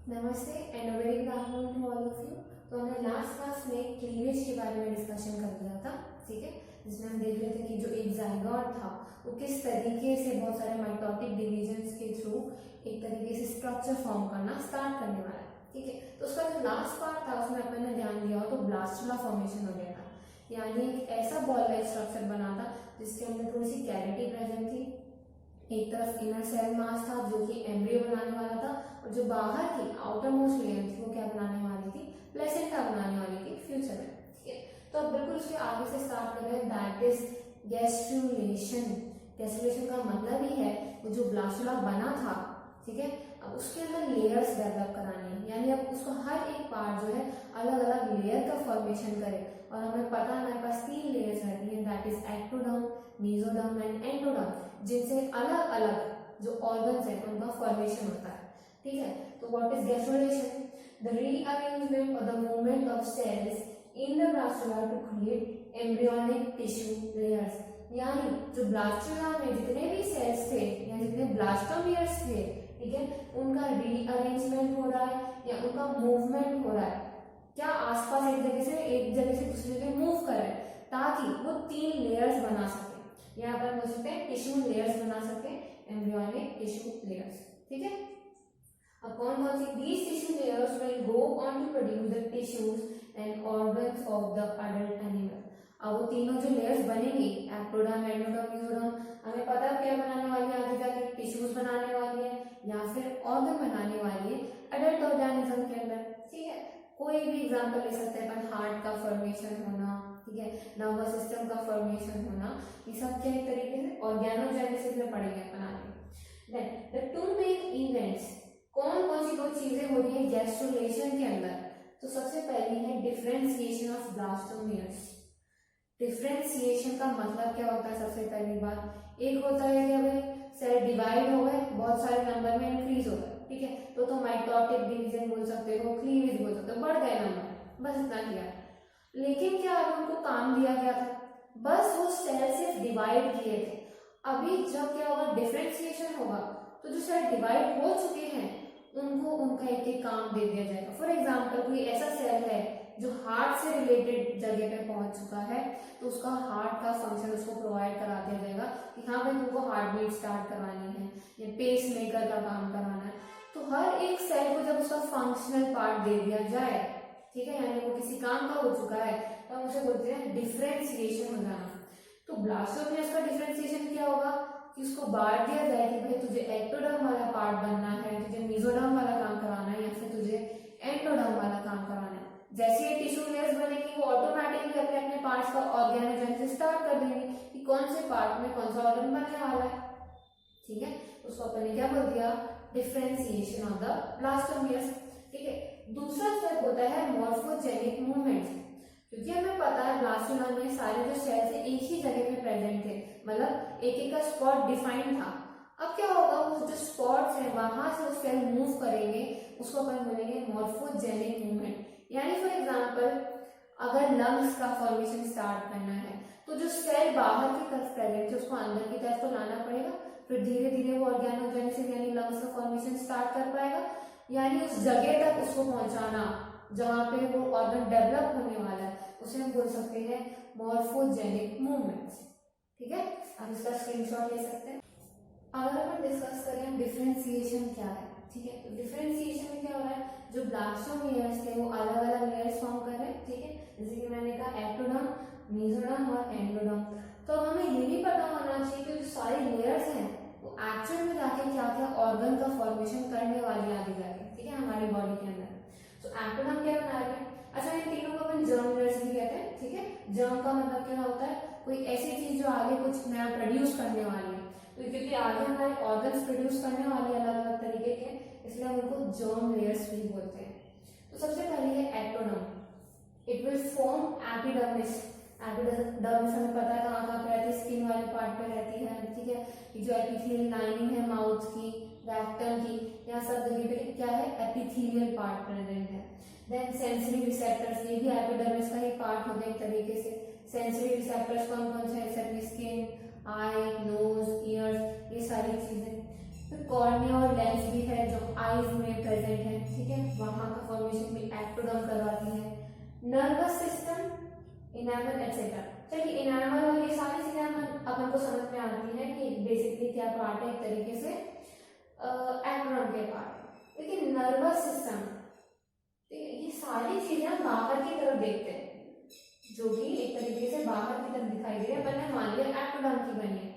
नमस्ते and very good afternoon to all of you. तो हमने लास्ट क्लास में क्लीवेज के बारे में डिस्कशन कर लिया था, ठीक है, जिसमें हम देख रहे थे कि जो एक जाइगोट था वो किस तरीके से बहुत सारे माइटोटिक डिविजन्स के थ्रू एक तरीके से स्ट्रक्चर फॉर्म करना स्टार्ट करने वाला है, ठीक है। तो उसका जो लास्ट पार्ट था उसमें अपने ध्यान दिया हो तो ब्लास्टुला फॉर्मेशन हो गया था, यानी एक ऐसा बॉल लाइक स्ट्रक्चर बना था जिसके अंदर थोड़ी सी कैविटी प्रेजेंट थी। एक तरफ इनर सेल मास था जो कि एम्ब्रियो बनाने वाला था, और जो बाहर की आउटर मोस्ट लेयर थी वो क्या बनाने वाली थी, प्लेसेंटा बनाने वाली थी फ्यूचर में, ठीक है। तो अब बिल्कुल उसके आगे से स्टार्ट कर रहे हैं, दैट इज गैस्ट्रुलेशन। गैस्ट्रुलेशन का मतलब ही है वो जो ब्लास्टुला बना था, ठीक है, अब उसके अंदर लेयर्स डेवलप करानी है, यानी अब उसको हर एक पार्ट जो है अलग अलग लेयर का फॉर्मेशन करे। और हमें पता है हमारे पास 3 लेयर्स रहती हैं, that is ectoderm, mesoderm and endoderm, जिनसे अलग अलग जो ऑर्गन्स है उनका फॉर्मेशन होता है, ठीक है। तो what is gastrulation? The rearrangement और the movement of cells in the blastula to create embryonic tissue layers, यानी जो ब्लास्टुला में जितने भी सेल्स थे या जितने ब्लास्टोमियर्स थे, ठीक है, उनका रीअरेंजमेंट हो रहा है या उनका मूवमेंट हो रहा है, क्या आसपास एक जगह से दूसरी जगह मूव कर रहे हैं, ताकि वो 3 लेयर्स बना सके। यहाँ पर बोल सकते हैं टिश्यू लेयर्स बना सके, एम्ब्रियोनिक टिश्यू लेयर्स, ठीक है। अब कौन कौन सी these tissue layers will go on to produce the tissues and organs of the adult animal. अब वो तीनों जो लेयर्स बनेंगी, एक्टोडर्म, एंडोडर्म, मेसोडर्म, हमें पता है क्या बनाने वाली है, आगे जाके टिश्यूज बनाने वाली है या फिर ऑर्गन बनाने वाली है अडल्ट ऑर्गेनिज्म के अंदर, ठीक है। कोई भी एग्जांपल ले सकते हैं अपन, हार्ट का फॉर्मेशन होना, ठीक है, नर्वस सिस्टम का फॉर्मेशन होना, ये सब क्या एक तरीके से ऑर्गेनोजेनेसिस में पढ़ेंगे अपन आगे। Then the two main events, कौन कौन सी 2 चीजें हो रही है गैस्ट्रुलेशन के अंदर? तो सबसे पहली है डिफरेंशिएशन ऑफ ब्लास्टोमियर्स। डिफरेंशिएशन का मतलब क्या होता है? सबसे पहली बात एक होता है कि भाई सेल डिवाइड हो गए, बहुत सारे नंबर में इंक्रीज हो गए, ठीक है, तो माइटोटिक डिवीजन बोल सकते हो, क्लीवेज बोल सकते हो, बढ़ गए नंबर, बस इतना किया। लेकिन क्या अभी उनको काम दिया गया था? बस वो सेल सिर्फ डिवाइड किए थे। अभी जब क्या होगा, डिफरेंशिएशन होगा, तो जो सेल डिवाइड हो चुके हैं उनको उनका एक एक काम दे दिया जाएगा। फॉर एग्जाम्पल कोई ऐसा सेल है जो हार्ट से रिलेटेड जगह पे पहुंच चुका है, तो उसका हार्ट का फंक्शन उसको प्रोवाइड करा दिया जाएगा कि हाँ भाई तुमको हार्ट बीट स्टार्ट करवानी है या पेस मेकर का काम कराना है। तो हर एक सेल को जब उसका फंक्शनल पार्ट दे दिया जाए, ठीक है, यानी वो किसी काम का हो चुका है, तो हम उसे बोलते हैं डिफरेंशिएशन हो जाना। तो ब्लास्टोमियर्स का डिफरेंशिएशन क्या होगा कि उसको बांट दिया जाए कि भाई तुझे एक्टोडर्म वाला पार्ट बनना है, तुझे मेसोडर्म वाला काम कराना है या फिर तुझे एंडोडर्म वाला काम कराना है। जैसे ये टिश्यू लेयर्स बनेगी वो ऑटोमेटिकली अपने अपने पार्ट्स का ऑर्गेनोजेनेसिस स्टार्ट कर देंगे कि कौन से पार्ट में कौन सा ऑर्गन बनने वाला है, ठीक है। उसको अपन ने क्या बोल दिया, डिफरेंशिएशन ऑफ द ब्लास्टोमियर्स, ठीक है। दूसरा स्टेप होता है मॉर्फोजेनिक मूवमेंट, क्योंकि हमें पता है ब्लास्टुला में सारे जो सेल्स एक ही जगह पे प्रेजेंट थे, मतलब एक एक का स्पॉट डिफाइंड था। अब क्या होगा, वो जो स्पॉट्स हैं वहां से सेल मूव करेंगे, उसको अपन बोलेंगे मॉर्फोजेनिक मूवमेंट। यानी फॉर एग्जांपल अगर लंग्स का फॉर्मेशन स्टार्ट करना है तो जो सेल बाहर की तरफ प्रेजेंट है उसको अंदर की तरफ तो लाना पड़ेगा, फिर धीरे धीरे वो ऑर्गेनोजेनेसिस यानी लंग्स का फॉर्मेशन स्टार्ट कर पाएगा, यानी उस जगह तक उसको पहुंचाना जहां पे वो ऑर्गन डेवलप होने वाला है, उसे हम बोल सकते हैं मॉर्फोजेनिक मूवमेंट्स, ठीक है। आप इसका स्क्रीनशॉट ले सकते हैं। अगर अपन डिस्कस करें डिफरेंशिएशन क्या है, ठीक है, तो डिफरेंशिएशन में क्या हो रहा है, जो ब्लास्टोमियर्स थे वो अलग अलग लेयर्स फॉर्म कर रहे हैं, ठीक है, जैसे कि मैंने कहा एक्टोडर्म, मेसोडर्म और एंडोडर्म। तो हमें ये भी पता होना चाहिए कि जो सारी लेयर्स हैं वो एक्चुअल में जाके क्या क्या ऑर्गन का फॉर्मेशन करने वाली आगे जाके, ठीक है, हमारी बॉडी के अंदर। तो एक्टोडर्म क्या बना रहे हैं? अच्छा, इन तीनों को अपन जर्म लेयर्स भी कहते हैं, ठीक है। जर्म का मतलब क्या होता है, कोई ऐसी चीज जो आगे कुछ नया प्रोड्यूस करने वाली है, तो क्योंकि आगे हमारे ऑर्गन्स प्रोड्यूस करने वाले अलग अलग तरीके के, इसलिए हम उनको जर्म लेयर्स भी बोलते हैं। तो सबसे पहले है ectoderm, it will form epidermis. Epidermis हमें पता है कहाँ कहाँ पे रहती है, स्किन वाले पार्ट पे रहती है, ठीक है। ये जो एपिथेलियल लाइनिंग है माउथ की, रेक्टम की, यहाँ सब जगह पे क्या है, एपिथेलियल पार्ट प्रेजेंट है। देन सेंसरी रिसेप्टर्स, ये भी एपिडर्मिस का ही पार्ट होते हैं एक तरीके से। सेंसरी रिसेप्टर्स कौन कौन से है, स्किन, आई, नोज, ईयर्स, ये सारी चीजें। फिर कॉर्निया और लेंस भी है जो आईज में प्रेजेंट है, ठीक है। Nervous system, enamel etcetera. चलिए इनेमल और ये सारी चीजें अपन को समझ में आती है कि बेसिकली क्या पार्ट है, एक तरीके से एक्टोडर्म के पार्ट। लेकिन नर्वस सिस्टम, ये सारी चीजें हम बाहर की तरफ देखते हैं, जो भी एक तरीके से बाहर की तरफ दिखाई दे रही है, अपन ने मान लिया एक्टोडर्म की बनी है,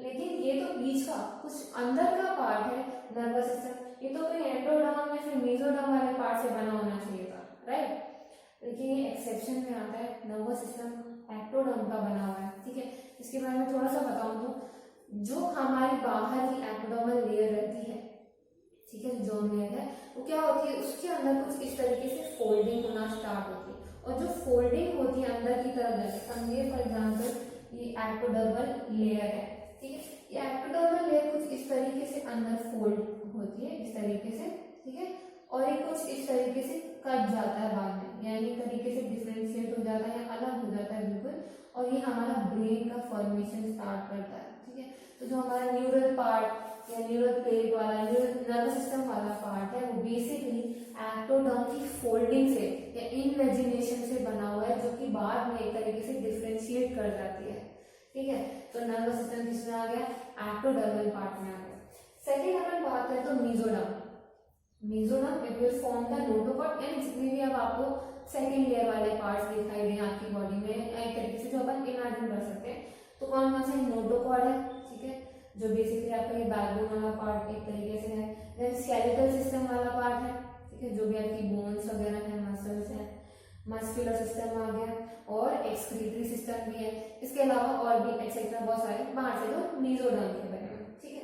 लेकिन ये तो बीच का कुछ अंदर का पार्ट है नर्वस सिस्टम। ये तो कोई एंडोडर्म या फिर मेसोडर्म वाले पार्ट से बना होना चाहिए था, राइट। लेकिन ये एक्सेप्शन में आता है, नर्वस सिस्टम एक्टोडर्म का बना हुआ है, ठीक है। इसके बारे में थोड़ा सा बताऊं तो जो हमारी बाहर की एक्टोडर्मल लेयर रहती है, ठीक है, जो लेयर है वो क्या होती है, उसके अंदर कुछ इस तरीके से फोल्डिंग होना स्टार्ट होती है, और जो फोल्डिंग होती है अंदर की तरफ जाके, समझिए फॉर एग्जाम्पल ये एक्टोडर्मल लेयर है, ठीक है। ये एक्टोडर्मल लेयर कुछ इस तरीके से अंदर फोल्ड होती है, इस तरीके से, ठीक है, और ये कुछ इस तरीके से कट जाता है बाद में, यानी एक तरीके से डिफरेंशिएट हो जाता है या अलग हो जाता है बिल्कुल, और ये हमारा ब्रेन का फॉर्मेशन स्टार्ट करता है, ठीक है। तो जो हमारा न्यूरल पार्ट या न्यूरल प्लेट वाला, नर्वस सिस्टम वाला पार्ट है, वो बेसिकली एक्टोडर्म की फोल्डिंग से या इनवेजिनेशन से बना हुआ है, जो कि बाद में एक तरीके से डिफरेंशिएट कर जाती है, ठीक है। तो नर्वस सिस्टम किसमें आ गया, एक्टोडर्मल पार्ट में आ गया। सेकेंड अपन बात करें तो mesoderm. Mesoderm it will form the notochord, यानी जितने भी अब आपको सेकेंड लेयर वाले पार्ट्स दिखाई दें आपकी बॉडी में, एक तरीके से जो अपन इमेजिन कर सकते हैं, तो कौन कौन सा नोटोकॉर्ड है, ठीक है, जो बेसिकली आपका ये बैकबोन वाला पार्ट एक तरीके से है। देन स्केलेटल सिस्टम वाला पार्ट है, ठीक है, जो भी आपकी बोन्स वगैरह है, मसल्स है, मस्कुलर सिस्टम आ गया, और एक्सक्रीटरी सिस्टम भी है। इसके अलावा और भी एक्सेट्रा बहुत सारे बाहर से जो मीजोडर्म के बने हुए, ठीक है।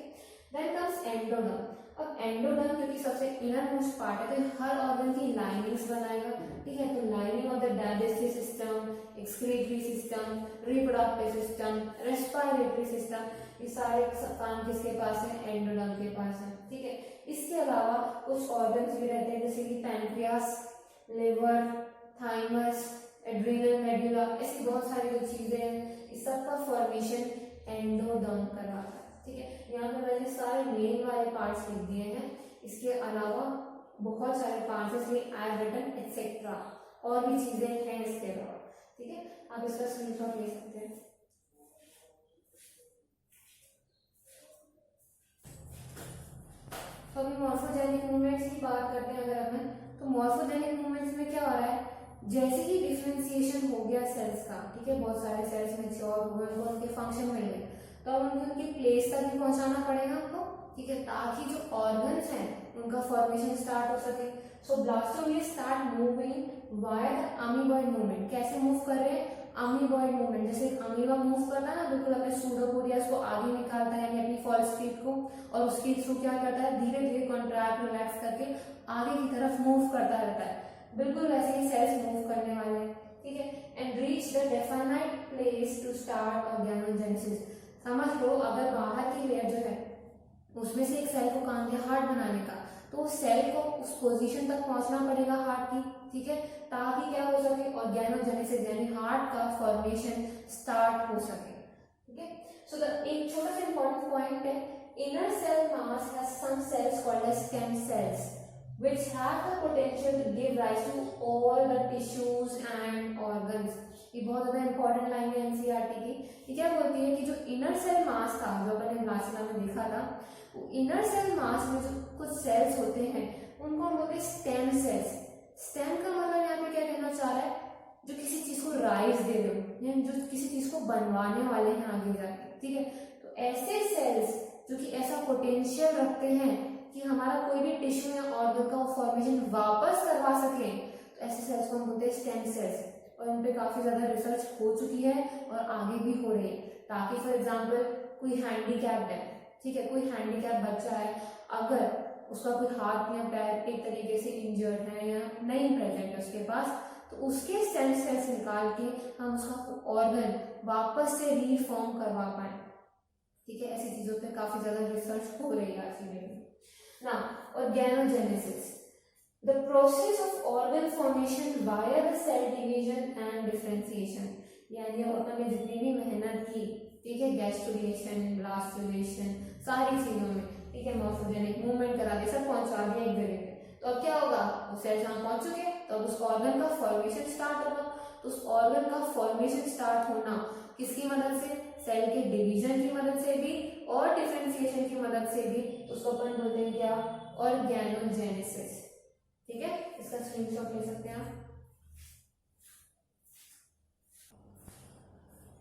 Then comes endoderm. अब एंडोडर्म क्योंकि सबसे इनर मोस्ट पार्ट है, तो हर ऑर्गन की लाइनिंग्स बनाएगा, ठीक है। तो lining of the digestive system, excretory system, reproductive system, respiratory system, ये सारे काम किसके पास है, एंडोडर्म के पास है, ठीक है। इसके अलावा कुछ ऑर्गन्स भी रहते हैं, जैसे कि pancreas, liver, thymus, adrenal medulla, ऐसी बहुत सारी जो चीजें हैं, इस सब का फॉर्मेशन एंडोडर्म करवाता है, ठीक है। यहाँ पे मैंने सारे मेन वाले पार्ट्स लिख दिए हैं, इसके अलावा बहुत सारे पार्ट्स हैं, इसलिए आई हैव रिटन एटसेट्रा, और भी चीजें हैं इसके अलावा, ठीक है। आप इसका स्क्रीनशॉट ले सकते हैं। तो अभी मॉर्फोजेनिक मूवमेंट्स की बात करते हैं अगर अपन, तो मॉर्फोजेनिक मूवमेंट्स में क्या हो रहा है, जैसे ही डिफरेंशिएशन हो गया सेल्स का, ठीक है, बहुत सारे सेल्स मैच्योर हुए, उनको उनके फंक्शन मिल गए, तो अब उनको उनकी प्लेस तक भी पहुंचाना पड़ेगा हमको, ठीक है, ताकि जो ऑर्गन्स हैं उनका फॉर्मेशन स्टार्ट हो सके। So blastomeres start moving via the amoeboid movement. कैसे मूव कर रहे हैं, अमीबॉइड मूवमेंट, जैसे अमीबा मूव करता है ना, बिल्कुल अपने सूडोपोडियस को आगे निकालता है, यानी अपनी फॉल स्पीड को, और उसके थ्रू क्या करता है, धीरे धीरे कॉन्ट्रैक्ट रिलैक्स करके आगे की तरफ मूव करता रहता है, बिल्कुल वैसे ही सेल्स मूव करने वाले हैं, ठीक है। And reach the definite place to start organogenesis. समझ लो अगर बाहर की लेयर जो है उसमें से एक सेल को काम दिया हार्ट बनाने का, तो उस सेल को उस पोजीशन तक पहुंचना पड़ेगा हार्ट की, ठीक है, ताकि क्या हो सके, ऑर्गेनोजेनेसिस यानी हार्ट का फॉर्मेशन स्टार्ट हो सके, ठीक है। सो एक छोटा सा इंपॉर्टेंट पॉइंट है, inner cell mass has some cells called as stem cells which have the potential to give rise to all the tissues and organs। ये बहुत ज्यादा इंपॉर्टेंट लाइन है एनसीईआरटी की। ये क्या बोलती है कि जो इनर सेल मास था, जो अपने ब्लास्टिला में देखा था, वो इनर सेल मास में जो कुछ सेल्स होते हैं उनको हम बोलते हैं स्टेम सेल्स। स्टेम का मतलब यहाँ पे क्या कहना चाह रहा है, जो किसी चीज को राइज दे रहे हो, यानी जो किसी चीज को बनवाने वाले हैं आगे जाके, ठीक है। तो ऐसे सेल्स जो कि ऐसा पोटेंशियल रखते हैं कि हमारा कोई भी टिश्यू या ऑर्गन का फॉर्मेशन वापस करवा सके, तो ऐसे सेल्स को हम बोलते हैं स्टेम सेल्स। और इन पे काफी ज्यादा रिसर्च हो चुकी है और आगे भी हो रही है, ताकि फॉर एग्जांपल कोई हैंडीकैप्ड है, ठीक है, कोई हैंडीकैप बच्चा है, अगर उसका कोई हाथ या पैर एक तरीके से इंजर्ड है या नहीं प्रेजेंट है उसके पास, तो उसके स्टेम सेल्स निकाल के हम उसका ऑर्गन वापस से रीफॉर्म करवा पाए, ठीक है। ऐसी चीजों पे काफी ज्यादा रिसर्च हो रही है आज की डेट में। Now, organogenesis, the process of organ formation via the cell division and differentiation। यानी अपन ने जितनी भी मेहनत की, ठीक है, गैस्ट्रुलेशन, ब्लास्टुलेशन, सारी चीजों में, ठीक है, मॉर्फोजेनिक मूवमेंट करा दिया, सब पहुंचा दिया एक जगह पे, तो तो अब क्या होगा, वो सेल्स वहां पहुंच चुके हैं, तो अब उस ऑर्गन का फॉर्मेशन स्टार्ट होगा। तो उस ऑर्गन का फॉर्मेशन स्टार्ट होना किसकी मदद से, सेल के डिवीजन की मदद से भी और डिफरेंशिएशन की मदद से भी। उसको अपन बोलते हैं क्या, ऑर्गेनोजेनेसिस। ठीक है, इसका स्क्रीनशॉट ले सकते हैं आप।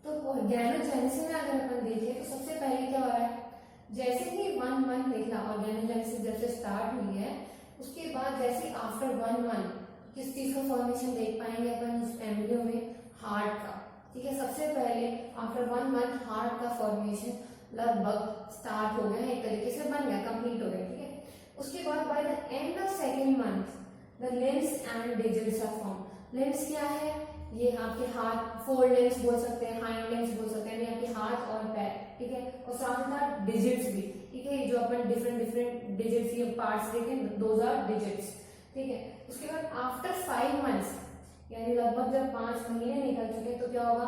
तो ऑर्गेनोजेनेसिस में अगर अपन देखें तो सबसे पहले क्या हो रहा है, जैसे ही 1 मंथ निकला ऑर्गेनोजेनेसिस जब से स्टार्ट हुई है, उसके बाद जैसे आफ्टर 1 मंथ किस चीज का फॉर्मेशन देख पाएंगे अपन उस एम्ब्रियो में, हार्ट का। ठीक है, सबसे पहले आफ्टर 1 मंथ हार्ट का फॉर्मेशन लगभग स्टार्ट हो गया, एक तरीके से बन गया, कंप्लीट हो गया। ठीक है, उसके बाद by the end of 2nd month the limbs and digits are form. Limbs क्या है, ये आपके हाथ, फोर लिम्स बोल सकते हैं, हाइंड लिम्स बोल सकते हैं, आपके हाथ और पैर। ठीक है, और साथ साथ डिजिट्स भी। ठीक है, जो अपन डिफरेंट डिफरेंट डिजिट्स ये पार्ट्स देखें, दोज आर डिजिट्स। ठीक है, उसके बाद आफ्टर 5 मंथ्स यानी लगभग जब 5 महीने निकल चुके हैं, तो क्या होगा,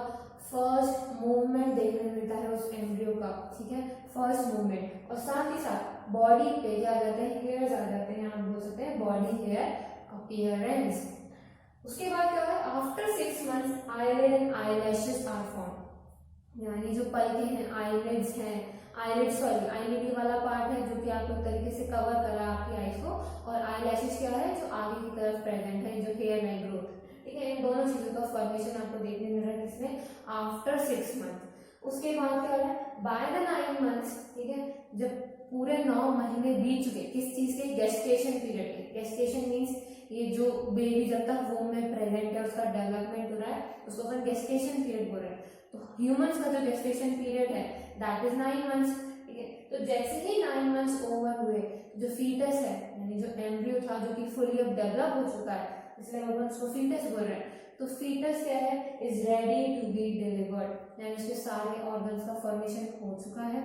फर्स्ट मूवमेंट देखने मिलता है उस एम्ब्रियो का। ठीक है, फर्स्ट मूवमेंट, और साथ ही साथ बॉडी पे क्या आ जाते हैं, हेयर्स आ जाते हैं, आप बोल सकते हैं बॉडी हेयर अपीयरेंस। उसके बाद क्या होगा, after 6 months eyelid and eyelashes are form, यानी जो पलके हैं, आईलिड्स हैं, आईलिड सॉरी आईलिड वाला पार्ट है जो कि आपको एक तरीके से कवर कर रहा है आपकी आईज को, और आईलैशेस क्या है, जो आगे की तरफ प्रेजेंट है, जो हेयर में ग्रोथ। ठीक है, इन दोनों चीजों का फॉर्मेशन आपको देखने मिल रहा है इसमें आफ्टर 6 मंथ। उसके बाद क्या हो रहा है, बाय द 9 मंथ्स। ठीक है, जब पूरे 9 महीने बीत चुके किस चीज के, गेस्टेशन पीरियड के। गेस्टेशन मीन्स ये जो बेबी जब तक वोम में प्रेजेंट है उसका डेवलपमेंट हो रहा है, उसको अपन गेस्टेशन पीरियड बोल रहे हैं। तो ह्यूमंस का जो गेस्टेशन पीरियड है दैट इज 9 मंथ्स। ठीक है, तो जैसे ही 9 मंथ्स ओवर हुए, जो फीटस है यानी जो एम्ब्रियो था जो कि फुली अब डेवलप हो चुका है, इसलिए अपन उसको फीटस बोल रहे हैं। तो फीटस क्या है, is ready to be delivered, यानी उसके सारे ऑर्गन्स का फॉर्मेशन हो चुका है,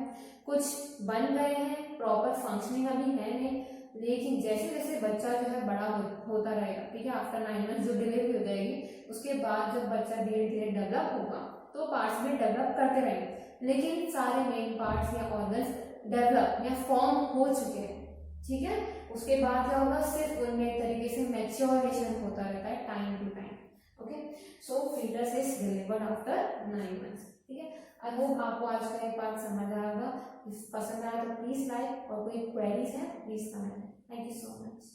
कुछ बन गए हैं, प्रॉपर फंक्शनिंग अभी है नहीं, लेकिन जैसे जैसे बच्चा जो है बड़ा होता रहेगा। ठीक है, आफ्टर 9 मंथ जो डिलीवरी हो जाएगी, उसके बाद जब बच्चा धीरे धीरे डेवलप होगा तो पार्ट्स भी डेवलप करते रहेंगे, लेकिन सारे मेन पार्ट्स या ऑर्गन्स डेवलप या फॉर्म हो चुके हैं। ठीक है, उसके बाद क्या होगा, सिर्फ उनमें एक तरीके से मैच्योरेशन होता रहता है time to time. Okay, so foetus is delivered after 9 months. ठीक है, आई होप आपको आज का एक पार्ट समझ आएगा। पसंद आया तो प्लीज लाइक, और कोई क्वेरीज है please comment. Thank you so much.